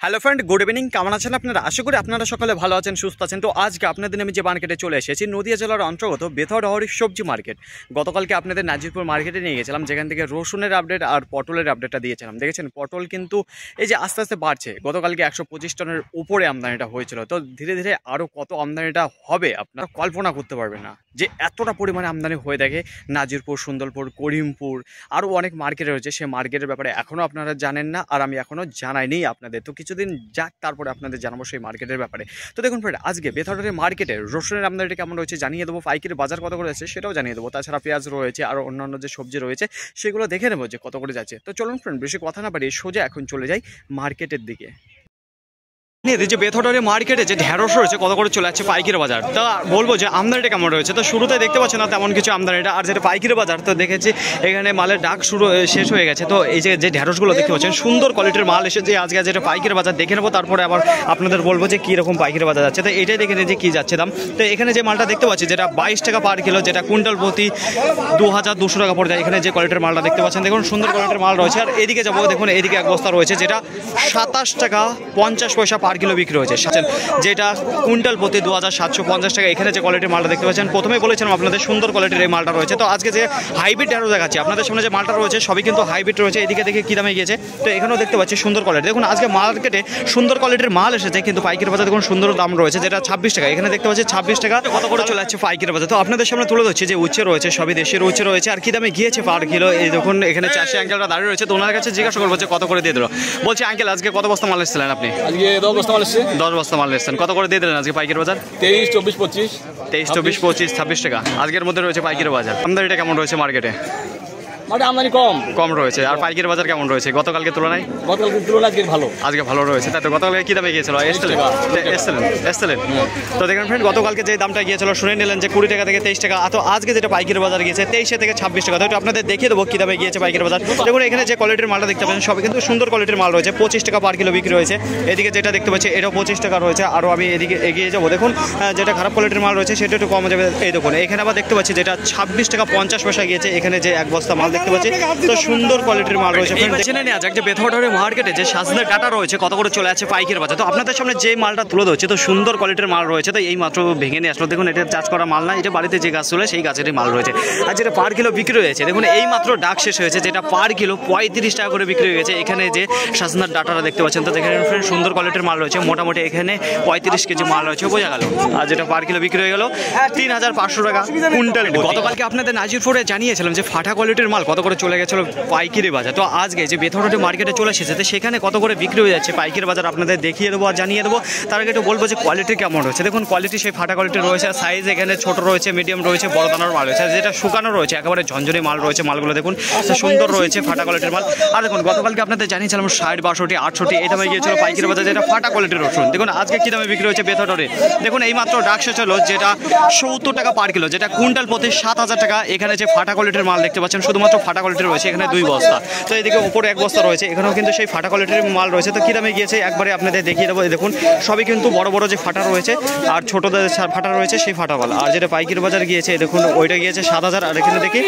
Hello friend, good evening. কেমন আছেন আপনারা? আশা করি আপনারা সকলে ভালো আছেন, সুস্থ আছেন। তো আজকে আপনাদের আমি যে মার্কেটে চলে এসেছি, নদিয়া জেলার অন্তর্গত বেথরডহরি সবজি মার্কেট। গতকালকে আপনাদের নাজিরপুর মার্কেটে নিয়ে গেছিলাম, যেখান থেকে রসুনের আপডেট আর পটলের আপডেটটা দিয়েছিলাম। দেখেছেন পটল কিন্তু এই যে আস্তে আস্তে বাড়ছে। গতকালকে 125 টনের উপরে আমদানিটা হয়েছিল। তো ধীরে ধীরে আরও কত আমদানিটা হবে আপনারা কল্পনা করতে পারবেন না, যে এতটা পরিমাণে আমদানি হয়ে থাকে। নাজিরপুর, সুন্দরপুর, করিমপুর আরও অনেক মার্কেট রয়েছে। সেই মার্কেটের ব্যাপারে এখনও আপনারা জানেন না, আর আমি এখনও জানাইনি আপনাদের। তো কিছুদিন যাক, তারপরে আপনাদের জানাবো সেই মার্কেটের ব্যাপারে। তো দেখুন ফ্রেন্ড, আজকে বেথরডহরি মার্কেটে রসুনের আমদানিটা কেমন রয়েছে জানিয়ে দেবো, পাইকারি বাজার কত করে আছে সেটাও জানিয়ে দেবো। তাছাড়া পেঁয়াজ রয়েছে, আর অন্যান্য যে সবজি রয়েছে সেগুলো দেখে নেবো যে কত করে যাচ্ছে। তো চলুন ফ্রেন্ড, বেশি কথা না বাড়িয়ে সোজা এখন চলে যাই মার্কেটের দিকে। যে বেথরডহরি মার্কেটে যে ঢেঁড়স রয়েছে কত করে চলে যাচ্ছে পাইকারি বাজার, তা বলবো যে আমদানিটা কেমন রয়েছে। তো শুরুতে দেখতে পাচ্ছেন না তেমন কিছু আমদানিটা, আর যেটা পাইকারি বাজার তো দেখেছি এখানে মালের ডাক শেষ হয়ে গেছে। তো এই যে ঢেঁড়সগুলো দেখতে পাচ্ছেন সুন্দর কোয়ালিটির মাল এসেছে। আজকে যেটা পাইকারি বাজার দেখে নেবো, তারপরে আবার আপনাদের বলবো যে কীরকম পাইকারি বাজার যাচ্ছে। তো এটাই দেখে নিই যে কী যাচ্ছে দাম। তো এখানে যে মালটা দেখতে পাচ্ছি যেটা 22 টাকা পার কিলো, যেটা কুইন্টাল প্রতি 2200 টাকা পড়ে যায়। এখানে যে কোয়ালিটির মালটা দেখতে পাচ্ছেন, দেখুন সুন্দর কোয়ালিটির মাল রয়েছে। আর এদিকে যাবো, দেখুন এদিকে এক বস্তা রয়েছে যেটা 27 টাকা 50 পয়সা পার কিলো বিক্রি হয়েছে, যেটা কুইন্টাল প্রতি 2750 টাকা। এখানে যে কোয়ালিটির মালটা দেখতে পাচ্ছেন, প্রথমেই বলেছিলাম আপনাদের সুন্দর কোয়ালিটির এই মালটা রয়েছে। তো আজকে যে হাইব্রিড ঢেঁড়স দেখাচ্ছি আপনাদের সামনে, যে মালটা রয়েছে সবই কিন্তু হাইব্রিড রয়েছে। এদিকে দেখে কী দামে গিয়েছে, তো এখানেও দেখতে পাচ্ছি সুন্দর কোয়ালিটি। দেখুন আজকে মার্কেটে সুন্দর কোয়ালিটির মাল এসেছে, কিন্তু পাইকারি বাজার দেখুন সুন্দর দাম রয়েছে, যেটা 26 টাকা। এখানে দেখতে পাচ্ছি 26 টাকা কত করে চলে যাচ্ছে পাইকারি বাজার। তো আপনাদের সামনে তুলে ধরছি যে উচ্ছে রয়েছে, সবই দেশের উচ্ছে রয়েছে, আর কী দামে গিয়েছে পার কিলো। এই দেখুন এখানে চাষি আঙ্কেলরা দাঁড়িয়ে রয়েছে, তো ওনার কাছে জিজ্ঞাসা করবো যে কত করে দিয়ে দিল। বলছি আঙ্কেল, আজকে কত বস্তা মাল এসেছিলেন আপনি? আজকে 10 বস্তা মাল এসেছে। 10 বস্তা মাল এসেছেন, কত করে দিয়ে দিলেন আজকে পাইকারি বাজার? 23, 24, 25। 23, 24, 25, 26 টাকা আজকের মধ্যে রয়েছে পাইকারি বাজার। আমদানিটা কেমন রয়েছে মার্কেটে? আমদানি কম রয়েছে। আর পাইকারি বাজার কেমন রয়েছে গতকালকে তুলনায়? গতকালকে তুলনায় আজকে ভালো, আজকে ভালো রয়েছে। তাই তো গতকালকে কী দামে গিয়েছিল? এসছিলেন। তো দেখেন ফ্রেন্ড, গতকালকে যে দামটা গিয়েছিল শুনে নিলেন যে 20 টাকা থেকে 23 টাকা। তো আজকে যেটা পাইকারি বাজার গিয়েছে 23 থেকে 26 টাকা। তো একটু আপনাদের দেখিয়ে দেবো কী দামে গিয়েছে পাইকারি বাজার। দেখুন এখানে যে কোয়ালিটির মালটা দেখতে পাচ্ছেন সবই কিন্তু সুন্দর কোয়ালিটির মাল রয়েছে। 25 টাকা পার কিলো বিক্রি হয়েছে। এদিকে যেটা দেখতে পাচ্ছি এটাও 25 টাকা রয়েছে। আরও আমি এদিকে এগিয়ে যাবো, দেখুন যেটা খারাপ কোয়ালিটির মাল রয়েছে সেটা একটু কম যাবে। এই দেখুন এখানে আবার দেখতে পাচ্ছি যেটা 26 টাকা 50 পয়সা গিয়েছে। এখানে যে এক বস্তা মাল দেখতে পাচ্ছি, তো সুন্দর কোয়ালিটির মাল রয়েছে। জেনে নেওয়া যাক যে বেথরডহরি মার্কেটে যে সাজনের ডাটা রয়েছে কত করে চলে আছে পাইকারি বাজার। তো আপনাদের সামনে যে মালটা তুলে ধরছে, তো সুন্দর কোয়ালিটির মাল রয়েছে। তো এই মাত্র ভেঙে নিয়ে আসলো, দেখুন এটা চাষ করা মাল না, এটা বাড়িতে যে গাছ চলে সেই গাছেরই মাল রয়েছে। আর যেটা পার কিলো বিক্রি হয়েছে, দেখুন এই মাত্র ডাক শেষ হয়েছে, যেটা পার কিলো 35 টাকা করে বিক্রি হয়ে গেছে। এখানে যে সাজনার ডাটাটা দেখতে পাচ্ছেন, তো দেখেন সুন্দর কোয়ালিটির মাল রয়েছে। মোটামুটি এখানে 35 কেজি মাল রয়েছে, বোঝা গেল। আর যেটা পার কিলো বিক্রি হয়ে গেল 3500 টাকা কুইন্টাল। গতকালকে আপনাদের নাজিরপুরে জানিয়েছিলাম যে ফাটা কোয়ালিটির মাল কত করে চলে গেছিলো পাইকারি বাজার। তো আজকে যে বেথরডহরি মার্কেটে চলে এসেছে, তো সেখানে কত করে বিক্রি হয়ে যাচ্ছে পাইকারি বাজার আপনাদের দেখিয়ে দেবো আর জানিয়ে দেবো। তার আগে একটু বলবো যে কোয়ালিটি কেমন রয়েছে। দেখুন কোয়ালিটি সেই ফাটা কোয়ালিটি রয়েছে, আর সাইজ এখানে ছোট রয়েছে, মিডিয়াম রয়েছে, বড় দানার মাল রয়েছে। আর যেটা শুকানো রয়েছে একেবারে ঝনঝনি মাল রয়েছে। মালগুলো দেখুন সুন্দর রয়েছে, ফাটা কোয়ালিটির মাল। আর দেখুন গতকালকে আপনাদের জানিয়েছিলাম 60, 62, 68 এই দামে গিয়েছিল পাইকারি বাজার, যেটা ফাটা কোয়ালিটির রসুন। দেখুন আজকে কী দামে বিক্রি হয়েছে বেথরডহরি। দেখুন এই মাত্র ডাক শেষ হলো, যেটা 70 টাকা পার কিলো, যেটা কুইন্টাল প্রতি 7000 টাকা। এখানে যে ফাটা কোয়ালিটির মাল দেখতে পাচ্ছেন শুধুমাত্র ফাটা কোয়ালিটির রয়েছে, এখানে 2 বস্তা। তো এদিকে উপরে এক বস্তা রয়েছে, এখানেও কিন্তু সেই ফাটা কোয়ালিটির মাল রয়েছে। তো কী দামে গিয়েছে একবারে আপনাদের দেখিয়ে দেবো। দেখুন সবই কিন্তু বড় বড় যে ফাটা রয়েছে, আর ছোটোদের ফাটা রয়েছে সেই ফাটাওয়ালা। আর যেটা পাইকারি বাজার গিয়েছে দেখুন ওইটা গিয়েছে 7000। আর এখানে দেখি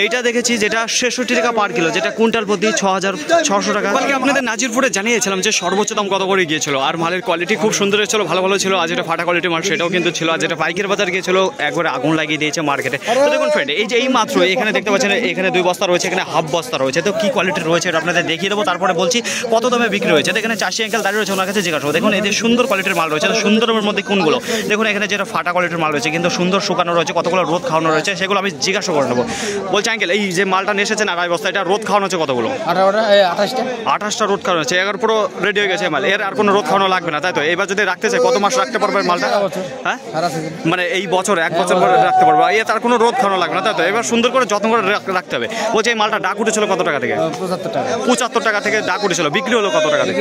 এইটা দেখেছি যেটা 66 টাকা পার কিলো, যেটা কুইন্টাল প্রতি 6600 টাকা। আপনাদের নাজিরপুরে জানিয়েছিলাম যে সর্বোচ্চ দাম কত করে গিয়েছিল, আর মালের কোয়ালিটি খুব সুন্দর ছিল, ভালো ভালো ছিল। আর যেটা ফাটা কোয়ালিটির মাল সেটাও কিন্তু ছিল। আর যেটা পাইকারি বাজার গিয়েছিল একবারে আগুন লাগিয়ে দিয়েছে মার্কেটে। তো দেখুন ফ্রেন্ড, এই যে এই মাত্র এখানে দেখতে পাচ্ছেন এখানে 2 বস্তা রয়েছে, এখানে হাফ বস্তা রয়েছে। তো কী কোয়ালিটির রয়েছে এটা আপনাদের দেখিয়ে দেবো, তারপরে বলছি কত দামে বিক্রি হয়েছে। এখানে চাষি আঙ্কেল দাঁড়িয়ে রয়েছে, ওনার কাছে জিজ্ঞাসা। দেখুন এদের সুন্দর কোয়ালিটির মাল রয়েছে। সুন্দরের মধ্যে কোনগুলো দেখুন, এখানে যেটা ফাটা কোয়ালিটির মাল রয়েছে কিন্তু সুন্দর শুকানো রয়েছে, কতগুলো রোদ খাওয়ানো রয়েছে সেগুলো আমি জিজ্ঞাসা করে নেবো। বলছি আঙ্কেল, এই যে মালটা নিয়ে এসেছেন 2.5 বস্তা, এটা রোদ খাওয়ানো হচ্ছে কতগুলো? 28টা রোদ খাওয়ানো হচ্ছে। এবার পুরো রেডি হয়ে গেছে মাল, এর আর কোনো রোদ খাওয়ানো লাগবে না, তাই তো? এবার যদি রাখতে চাই কত মাস রাখতে পারবে মালটা? হ্যাঁ, মানে এই বছর 1 বছর করে রাখতে পারবো, এ তার কোনো রোদ খাওয়ানো লাগবে না, তাই তো? এবার সুন্দর করে যত্ন করে রাখতে হবে। বলছি এই মালটা ডাক উঠেছিল কত টাকা থেকে? 75 টাকা থেকে ডাক উঠেছিল, বিক্রি হলো কত টাকা থেকে?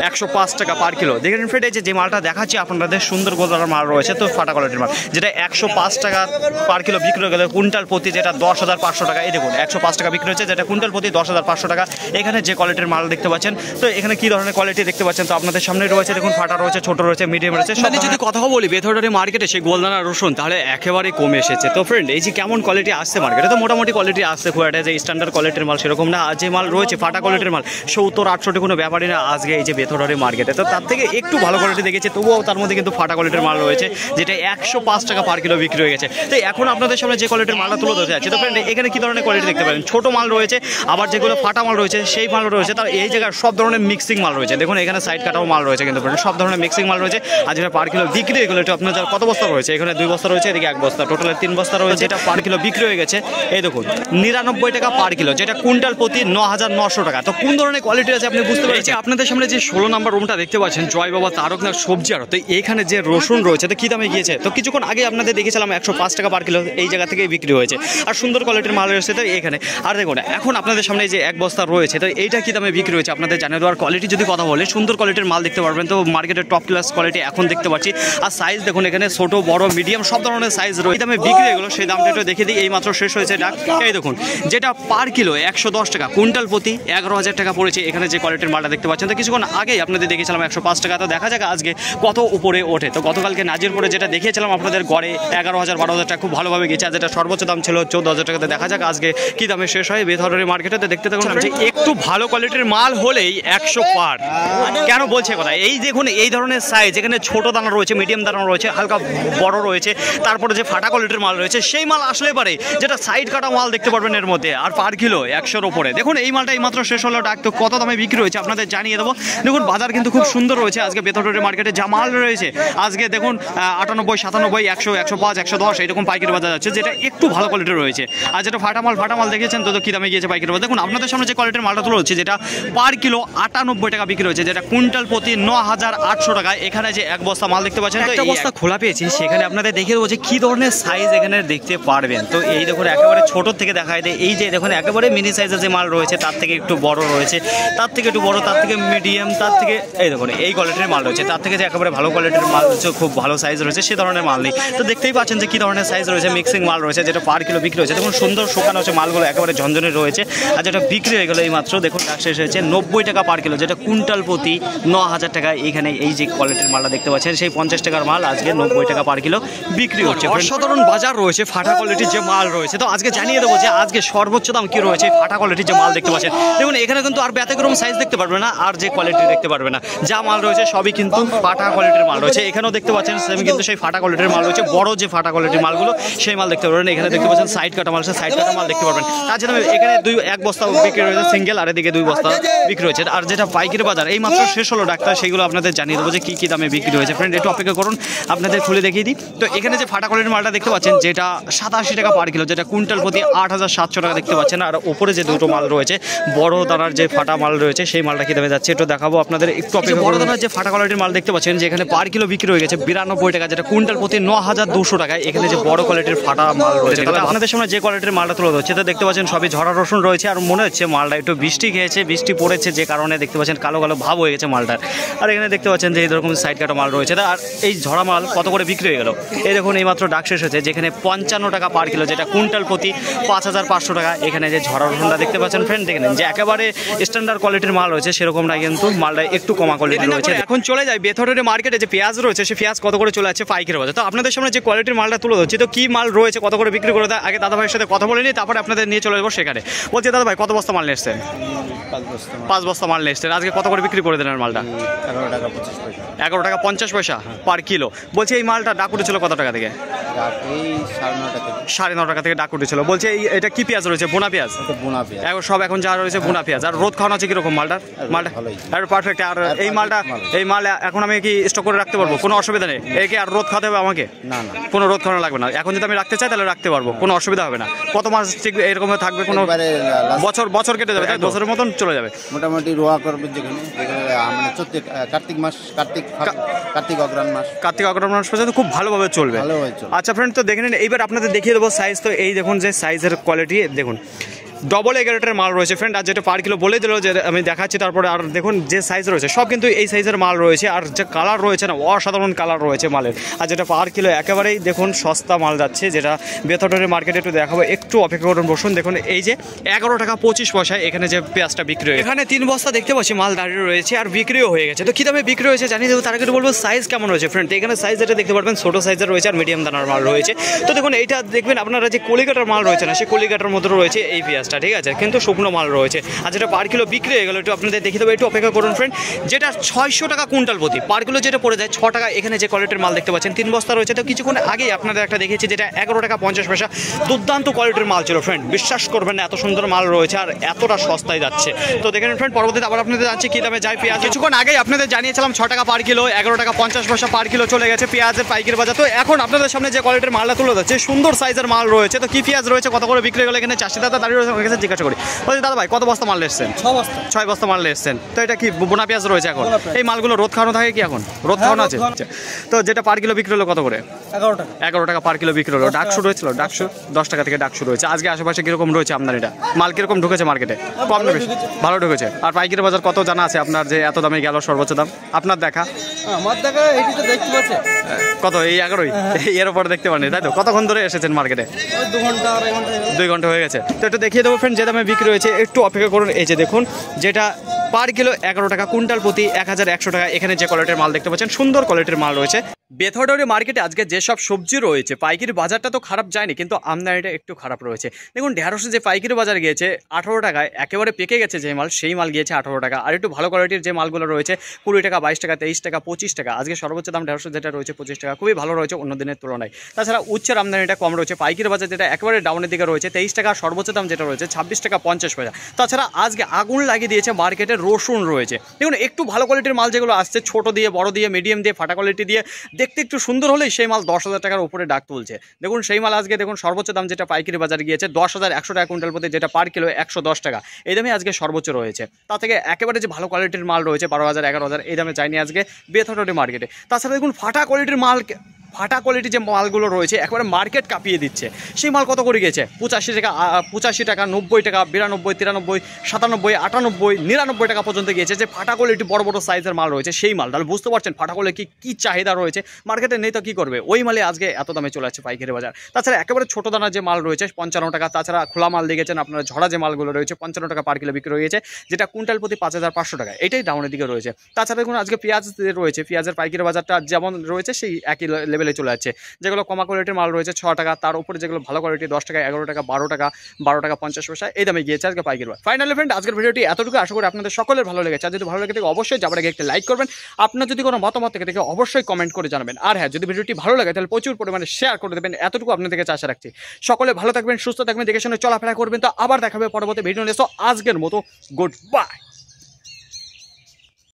105 টাকা পার কিলো। দেখেন ফ্রেন্ড, এই যে মালটা দেখাচ্ছি আপনাদের সুন্দর গোলার মাল রয়েছে, তো ফাটা কোয়ালিটির মাল, যেটা 105 টাকা পার কিলো বিক্রি হয়ে গেলে কুইন্টাল প্রতি যেটা 10,500 টাকা। এই দেখুন 105 টাকা বিক্রি হচ্ছে, যেটা কুইন্টাল প্রতি 10,500 টাকা। এখানে যে কোয়ালিটির মাল দেখতে পাচ্ছেন, তো এখানে কি ধরনের কোয়ালিটি দেখতে পাচ্ছেন তো আপনাদের সামনে রয়েছে। দেখুন ফাটা রয়েছে, ছোট রয়েছে, মিডিয়াম রয়েছে। মানে যদি কথা বলি বেথরডহরি মার্কেটে সেই গোলদানা রসুন, তাহলে একেবারে কমে এসেছে। তো ফ্রেন্ড, এই যে কেমন কোয়ালিটি আসছে মার্কেটে, তো মোটামুটি কোয়ালিটি কোয়ালিটি আসছে খুব একটা যে স্ট্যান্ডার্ড কোয়ালিটির মাল সেরকম না, যে মাল রয়েছে ফাটা কোয়ালিটির মাল 70-800 কোনো ব্যাপারই না আজকে এই যে বেথরহারি মার্কেটে। তো তার থেকে একটু ভালো কোয়ালিটি দেখেছে, তবুও তার মধ্যে কিন্তু ফাটা কোয়ালিটির মাল রয়েছে যেটা 105 টাকা পার কিলো বিক্রি হয়ে গেছে। তো এখন আপনাদের সামনে যে কোয়ালিটির মালটা তুলে ধরতে যাচ্ছে, তো ফ্রেন্ড এখানে কি ধরনের কোয়ালিটি দেখতে পারেন, ছোট মাল রয়েছে, আবার যেগুলো ফাটা মাল রয়েছে সেই মাল রয়েছে, তার এই জায়গায় সব ধরনের মিক্সিং মাল রয়েছে। দেখুন এখানে সাইড কাটাও মাল রয়েছে, কিন্তু সব ধরনের মিক্সিং মাল রয়েছে। আর যেটা পার কিলো বিক্রি এগুলো একটু আপনার কত বস্তা রয়েছে, এখানে 2 বস্তা রয়েছে, এদিকে 1 বস্তা, টোটালে 3 বস্তা রয়েছে। এটা পার কিলো বিক্রি হয়ে গেছে এই দেখুন 99 টাকা পার কিলো, যেটা কুইন্টাল প্রতি 9900 টাকা। তো কোন ধরনের কোয়ালিটি আছে আপনি বুঝতে পেরেছেন। আপনাদের সামনে যে 16 নম্বর রুমটা দেখতে পাচ্ছেন জয় বাবা তারকনাথ সবজি আড়ত, তো এখানে যে রসুন রয়েছে তো কি দামে গিয়েছে, তো কিছুক্ষণ আগে আপনাদের দেখেছিলাম 105 টাকা পার কিলো এই জায়গা থেকে বিক্রি হয়েছে। আর সুন্দর কোয়ালিটির মাল রয়েছে তো এখানে। আর দেখুন এখন আপনাদের সামনে যে 1 বস্তা রয়েছে তো এইটা কি দামে বিক্রি হয়েছে আপনাদের জানিয়ে দেওয়ার। কোয়ালিটি যদি কথা বলে সুন্দর কোয়ালিটির মাল দেখতে পারবেন, তো মার্কেটের টপ ক্লাস কোয়ালিটি এখন দেখতে পাচ্ছি। আর সাইজ দেখুন এখানে ছোট বড় মিডিয়াম সব ধরনের সাইজ রয়েছে। এই দামে বিক্রি হয়ে গেলো, সেই দামটা একটু দেখে দিই। এই মাত্র শেষ হয়েছে ডাক, এই দেখুন যেটা পার কিলো 110 টাকা, কুইন্টাল প্রতি 11,000 টাকা পড়েছে। এখানে যে কোয়ালিটির মালটা দেখতে পাচ্ছেন তো কিছুক্ষণ আগেই আপনাদের দেখেছিলাম 105 টাকা। তো দেখা যাক আজকে কত উপরে ওঠে। তো গতকালকে নাজিরপুরে যেটা দেখিয়েছিলাম আপনাদের গড়ে 11,000-12,000 টাকা খুব ভালোভাবে গেছে, আর যেটা সর্বোচ্চ দাম ছিল 14,000 টাকাতে। দেখা যাক আজকে কি দামে শেষ হয় বেথরহারি মার্কেটে। তো দেখতে থাকুন যে একটু ভালো কোয়ালিটির মাল হলেই 100 পার। কেন বলছে কথা, এই দেখুন এই ধরনের সাইজ, এখানে ছোট দানা রয়েছে, মিডিয়াম দানা রয়েছে, হালকা বড় রয়েছে, তারপরে যে ফাটা কোয়ালিটির মাল রয়েছে সেই মাল আসলে পারে, যেটা সাইড কাটা মাল দেখতে পারবেন এর মধ্যে। আর পার কিলো 100-র উপরে। দেখুন এই মালটা এই মাত্র শেষ হলো ডাক, তো কত দামে বিক্রি হয়েছে আপনাদের জানিয়ে দেবো। দেখুন বাজার কিন্তু খুব সুন্দর রয়েছে আজকে বেথরহারি মার্কেটে। যা মাল রয়েছে আজকে দেখুন 98, 97, 100, 105, 110 এইরকম পাইকারি বাজার যাচ্ছে, যেটা একটু ভালো কোয়ালিটির রয়েছে। আর যেটা ফাটা মাল দেখেছেন তো কি দামে গিয়েছে পাইকারি বাজার। দেখুন আপনাদের সামনে যে কোয়ালিটির মালটা তুলে হচ্ছে যেটা পার কিলো 98 টাকা বিক্রি হয়েছে, যেটা কুইন্টাল প্রতি 9,800 টাকা। এখানে যে 1 বস্তা মাল দেখতে পাচ্ছেন, তো একটা বস্তা খোলা পেয়েছি, সেখানে আপনাদের দেখিয়ে দেবো যে কি ধরনের সাইজ এখানে দেখতে পারবেন। তো এই দেখুন একেবারে ছোট থেকে দেখায় দেয়, এই যে দেখুন একেবারে মিনি সাইজের যে মাল রয়েছে তার থেকে একটু বড় রয়েছে, তার থেকে একটু বড়, তার থেকে মিডিয়াম, তার থেকে এই দেখুন এই কোয়ালিটির মাল রয়েছে, তার থেকে যে একেবারে ভালো কোয়ালিটির মাল রয়েছে, খুব ভালো সাইজ রয়েছে সে ধরনের মাল নেই। তো দেখতেই পাচ্ছেন যে কি ধরনের সাইজ রয়েছে, মিক্সিং মাল রয়েছে, যেটা পার কিলো বিক্রি হয়েছে। দেখুন সুন্দর শুকানো হচ্ছে মালগুলো, একেবারে ঝনঝনে রয়েছে। আর যেটা বিক্রি হয়ে গেলো এই মাত্র দেখুন ডাক শেষ হয়েছে 90 টাকা পার কিলো, যেটা কুইন্টাল প্রতি 9,000 টাকা। এখানে এই যে কোয়ালিটির মালটা দেখতে পাচ্ছেন সেই 50 টাকার মাল আজকে 90 টাকা পার কিলো বিক্রি হচ্ছে। অসাধারণ বাজার রয়েছে ফাটা কোয়ালিটির যে মাল রয়েছে। তো আজকে জানিয়ে দেবো যে আজকে সর্বোচ্চ দাম কি রয়েছে ফাটা কোয়ালিটির যে মাল দেখতে পাচ্ছেন। দেখুন এখানে কিন্তু আর ব্যতিক্রম সাইজ দেখতে পারবে না, আর যে কোয়ালিটি দেখতে পারবে না, যা মাল রয়েছে সবই কিন্তু ফাটা কোয়ালিটির মাল রয়েছে। এখানেও দেখতে পাচ্ছেন সেমি কিন্তু সেই ফাটা কোয়ালিটির মাল রয়েছে, বড় যে ফাটা কোয়ালিটির মালগুলো সেই মাল দেখতে পারবেন। এখানে দেখতে পাচ্ছেন সাইড কাটা মাল, সাইড কাটা মাল দেখতে পারবেন। তার জন্য এখানে 1 বস্তা বিক্রি রয়েছে সিঙ্গেল, আর এদিকে 2 বস্তা বিক্রি হয়েছে। আর যেটা পাইকারি বাজার এই মাত্র শেষ হলো ডাক্তার, সেগুলো আপনাদের জানিয়ে দেবো যে কি দামে বিক্রি হয়েছে। ফ্রেন্ড একটু অপেক্ষা করুন, আপনাদের খুলে দেখিয়ে দিই। তো এখানে যে ফাটা কোয়ালিটির মালটা দেখতে পাচ্ছেন যেটা 87 টাকা পার কিলো, যেটা কুইন্টাল প্রতি 8,700 টাকা দেখতে পাচ্ছেন। আর উপরে যে দুটো মাল রয়েছে বড় দানার যে ফাটা মাল রয়েছে সেই মালটা কি দামে যাচ্ছে একটু দেখাবো আপনাদের। একটু অপেক্ষা, বড় দানার যে ফাটা কোয়ালিটির মাল দেখতে পাচ্ছেন যে এখানে পার কিলো বিক্রি হয়ে গেছে 92 টাকা, যেটা কুইন্টাল প্রতি 9,200 টাকায়। এখানে যে বড় কোয়ালিটির ফাটা মাল রয়েছে, আপনাদের সামনে যে কোয়ালিটির মালটা তুলে ধরছে তো দেখতে পাচ্ছেন সবই ঝরা রসুন রয়েছে। আর মনে হচ্ছে মালটা একটু বৃষ্টি খেয়েছে, বৃষ্টি পড়েছে যে কারণে দেখতে পাচ্ছেন কালো কালো ভাব হয়ে গেছে মালটার। আর এখানে দেখতে পাচ্ছেন যে এইরকম সাইড কাটা মাল রয়েছে। আর এই ঝরা মাল কত করে বিক্রি হয়ে গেল এই দেখুন এই মাত্র ডাক শেষ হয়েছে, যেখানে 55 টাকা পার কিলো, যেটা কুইন্টাল প্রতি 5,500 টাকা। এখানে যে ঝরা রসুনটা দেখতে পাচ্ছেন ফ্রেন্ড, দেখেন যে একেবারে স্ট্যান্ডার্ড কোয়ালিটির মাল রয়েছে সেরকম না, কিন্তু মালটা একটু কমা কোয়ালিটির রয়েছে। এখন চলে যায় বেথরহারি মার্কেটে যে পেঁয়াজ রয়েছে সেই পেঁয়াজ কত করে চলে যাচ্ছে পাইকারি বাজার। তো আপনাদের সামনে যে কোয়ালিটির মালটা তুলে ধরছি তো কি মাল রয়েছে কত করে বিক্রি করে দেয় আগে দাদা ভাইয়ের সাথে কথা বলে নিই, তারপরে আপনাদের নিয়ে চলে যাবো সেখানে। বলছি দাদা ভাই কত বস্তা মাল নিয়ে এসছেন? 5 বস্তা মাল নিয়ে এসছেন। আজকে কত করে বিক্রি করে দিলেন মালটা? 11 টাকা 50 পয়সা পার কিলো। বলছি এই মালটা ডাক উঠেছিল কত টাকা থেকে? 9.5 টাকা থেকে ডাক উঠেছিল। বলছে এটা কি পেঁয়াজ রয়েছে? বোনা পেঁয়াজ? সব এখন যা রয়েছে বোনা পেঁয়াজ। আর রোদ খাওয়ানো আছে কিরকম মালটা? পারফেক্ট। আর এই মাল এখন আমি কি স্টক করে রাখতে পারবো? কোনো অসুবিধা নেই? একে আর রোদ খাওয়াতে হবে আমাকে? না, কোনো রোদ খাওয়ানো লাগবে না। এখন যদি আমি রাখতে চাই তাহলে রাখতে পারবো, কোনো অসুবিধা হবে না। কত মাস ঠিক এরকম থাকবে? কোনো বছর কেটে যাবে, বছরের মতন চলে যাবে মোটামুটি। রোয়া করবে যেখানে কার্তিক অগ্রহায়ণ মাস পর্যন্ত খুব ভালোভাবে চলবে। আচ্ছা ফ্রেন্ড, তো দেখে নিন এইবার আপনাদের দেখিয়ে দেবো সাইজ। তো এই দেখুন যে সাইজের কোয়ালিটি দেখুন ডবল এগারেটের মাল রয়েছে ফ্রেন্ড। আর যেটা পার কিলো বলে দিল যে আমি দেখাচ্ছি, তারপরে আর দেখুন যে সাইজ রয়েছে সব কিন্তু এই সাইজের মাল রয়েছে। আর যে কালার রয়েছে না, অসাধারণ কালার রয়েছে মালের। আর যেটা পার কিলো একেবারেই দেখুন সস্তা মাল যাচ্ছে, যেটা বেথরের মার্কেটে একটু দেখাবো, একটু অপেক্ষা করুন বসুন। দেখুন এই যে 11 টাকা 25 পয়সায় এখানে যে পেঁয়াজটা বিক্রি হয়, এখানে 3 বস্তা দেখতে পাচ্ছি মাল দাঁড়িয়ে রয়েছে আর বিক্রিও হয়ে গেছে। তো কী দামে বিক্রি হয়েছে জানিয়ে দেবো, তার আগে বলবো সাইজ কেমন রয়েছে ফ্রেন্ড। এখানে সাইজ যেটা দেখতে পারবেন ছোটো সাইজের রয়েছে আর মিডিয়াম দানার মাল রয়েছে। তো দেখুন এইটা দেখবেন আপনারা যে কলিকাটার মাল রয়েছে না, সেই কলিকাটার মধ্যে রয়েছে এই পেঁয়াজটা, ঠিক আছে, কিন্তু শুকনো মাল রয়েছে। আর যেটা পার কিলো বিক্রি হয়ে গেলো একটু আপনাদের দেখিয়ে দেবো, একটু অপেক্ষা করুন ফ্রেন্ড। যেটা 600 টাকা কুইন্টাল প্রতি, পার কিলো যেটা পড়ে যায় 6 টাকা। এখানে যে কোয়ালিটির মাল দেখতে পাচ্ছেন 3 বস্তা রয়েছে। তো কিছুক্ষণ আগেই আপনাদের একটা দেখেছি যেটা 11 টাকা 50 পয়সা, দুর্দান্ত কোয়ালিটির মাল ছিল ফ্রেন্ড। বিশ্বাস করবেন না, এত সুন্দর মাল রয়েছে আর এতটা সস্তায় যাচ্ছে। তো দেখেন ফ্রেন্ড, পরবর্তীতে আবার আপনাদের জানছি কী দামে যায় পেঁয়াজ। কিছুক্ষণ আগেই আপনাদের জানিয়েছিলাম 6 টাকা পার কিলো, 11 টাকা 50 পয়সা পার কিলো চলে গেছে পেঁয়াজের পাইকারি বাজার। তো এখন আপনাদের সামনে যে কোয়ালিটির মালটা তুলে যাচ্ছে, সুন্দর সাইজের মাল রয়েছে। তো কি পেঁয়াজ রয়েছে, কত করে বিক্রি হলো, এখানে চাষি দাদা দাঁড়িয়ে রয়েছে, ওর কাছে জিজ্ঞাসা করি। বলছি দাদা ভাই, কত বস্তা মাল এসছেন? 6 বস্তা মাল এসছেন। তো এটা কি বোনা পেঁয়াজ রয়েছে এখন? এই মালগুলো রোদ খাওয়ানো থাকে কি এখন? রোদ খাওয়ানো আছে। তো যেটা পার কিলো বিক্রি হলো কত করে? 11 টাকা পার কিলো বিক্রি হলো। ডাকশো রয়েছিল, ডাকশো 10 টাকা থেকে ডাকশো রয়েছে। আজকে আশেপাশে কিরকম রয়েছে আমদানিটা, মাল কিরকম ঢুকেছে মার্কেটে? কম না বেশি? ভালো ঢুকেছে। আর পাইকারি বাজার কত জানা আছে আপনার, যে এত দামে গেল সর্বোচ্চ দাম আপনার দেখা? আমার দেখা এইটি তো দেখতে পাচ্ছে কত? এই 11ই, এর উপরে দেখতে পারেনি তাই তো? কতক্ষণ ধরে এসেছেন মার্কেটে? 2 ঘন্টা হয়ে গেছে। তো একটু দেখিয়ে দেবো ফ্রেন্ড যে দামে বিক্রি হয়েছে, একটু অপেক্ষা করুন। এই যে দেখুন, যেটা পার কিলো 11 টাকা, কুইন্টাল প্রতি 1100 টাকা। এখানে যে কোয়ালিটির মাল দেখতে পাচ্ছেন, সুন্দর কোয়ালিটির মাল রয়েছে। বেথরডাউরি মার্কেটে আজকে যেসব সবজি রয়েছে, পাইকারি বাজারটা তো খারাপ যায়নি, কিন্তু আমদানিটা একটু খারাপ রয়েছে। দেখুন ঢেঁড়সে যে পাইকারি বাজার গিয়েছে 18 টাকায়, একেবারে পেকে গেছে যে মাল, সেই মাল গিয়েছে 18 টাকা। আর একটু ভালো কোয়ালিটির যে মালগুলো রয়েছে 20 টাকা, 22 টাকা, 23 টাকা, 25 টাকা। আজকে সর্বোচ্চ দাম ঢেঁড়সের যেটা রয়েছে 25 টাকা, খুবই ভালো রয়েছে অন্য দিনের তুলনায়। তাছাড়া উচ্চের আমদানিটা কম রয়েছে। পাইকারি বাজার যেটা একেবারে ডাউনের দিকে রয়েছে 23 টাকা, সর্বোচ্চ দাম যেটা রয়েছে 26 টাকা 50 পয়সা। তাছাড়া আজকে আগুন লাগিয়ে দিয়েছে মার্কেটে রসুন রয়েছে। দেখুন একটু ভালো কোয়ালিটির মাল যেগুলো আসছে, ছোটো দিয়ে, বড় দিয়ে, মিডিয়াম দিয়ে, ফাটা কোয়ালিটি দিয়ে, দেখতে একটু সুন্দর হলেই সেই মাল 10,000 টাকার উপরে ডাক তুলছে। দেখুন সেই মাল আজকে দেখুন সর্বোচ্চ দাম যেটা পাইকারি বাজারে গিয়েছে 10,100 টাকা কুইন্টাল প্রতি, যেটা পার কিলো 110 টাকা। এই দামে আজকে সর্বোচ্চ রয়েছে। তা থেকে একেবারে যে ভালো কোয়ালিটির মাল রয়েছে 12,000, 11,000 এই দামে যায়নি আজকে বেথরডাউরি মার্কেটে। তাছাড়া দেখুন ফাটা কোয়ালিটির মাল, ফাটা কোয়ালিটি যে মালগুলো রয়েছে একেবারে মার্কেট কাঁপিয়ে দিচ্ছে। সেই মাল কত করে গিয়েছে? 85 টাকা, 85 টাকা, 90 টাকা, 92, 93, 97, 98, 99 টাকা পর্যন্ত গিয়েছে। যে ফাটা কোয়ালিটি বড় বড় সাইজের মাল রয়েছে সেই মাল, তাহলে বুঝতে পারছেন ফাটা কোয়ালিটি কী চাহিদা রয়েছে মার্কেটে। নেই তো কী করবে, ওই মালে আজকে এত দামে চলে যাচ্ছে পাইকারি বাজার। তাছাড়া একেবারে ছোটো দানার যে মাল রয়েছে 55 টাকা। তাছাড়া খোলা মাল দেখেছেন আপনারা, ঝরা যে মালগুলো রয়েছে 55 টাকা পার কিলো বিক্রি হয়ে গেছে, যেটা কুইন্টাল প্রতি 5,500 টাকা। এটাই ডাউনের দিকে রয়েছে। তাছাড়া দেখুন আজকে পেঁয়াজ রয়েছে, পেঁয়াজের পাইকারি বাজারটা যেমন রয়েছে সেই একই লেভেলে চলে যাচ্ছে। যেগুলো কমা কোয়ালিটির মাল রয়েছে 6 টাকা, তার উপরে যেগুলো ভালো কোয়ালিটি 10 টাকা, 11 টাকা, 12 টাকা, 12 টাকা 50 পয়সা এই দামে গিয়েছে আজকে পাইকারি বাজার। ফাইনালি ফ্রেন্ড, আজকের ভিডিওটি এতটুকু। আশা করি আপনাদের সকলের ভালো লেগেছে। আর যদি ভালো লেগে থাকে অবশ্যই যাবার আগে একটা লাইক করবেন। আপনার যদি কোনো মতামত থেকে অবশ্যই কমেন্ট করে জানাবেন। আর হ্যাঁ, যদি ভিডিওটি ভালো লাগে তাহলে প্রচুর পরিমাণে শেয়ার করে দেবেন। এতটুকু আপনাদের কাছে আশা রাখছি। সকলে ভালো থাকবেন, সুস্থ থাকবেন, দেখে শুনে চলাফেরা করবেন। তো আবার দেখাবে পরবর্তী ভিডিও নিয়ে। সো আজকের মতো গুড বাই।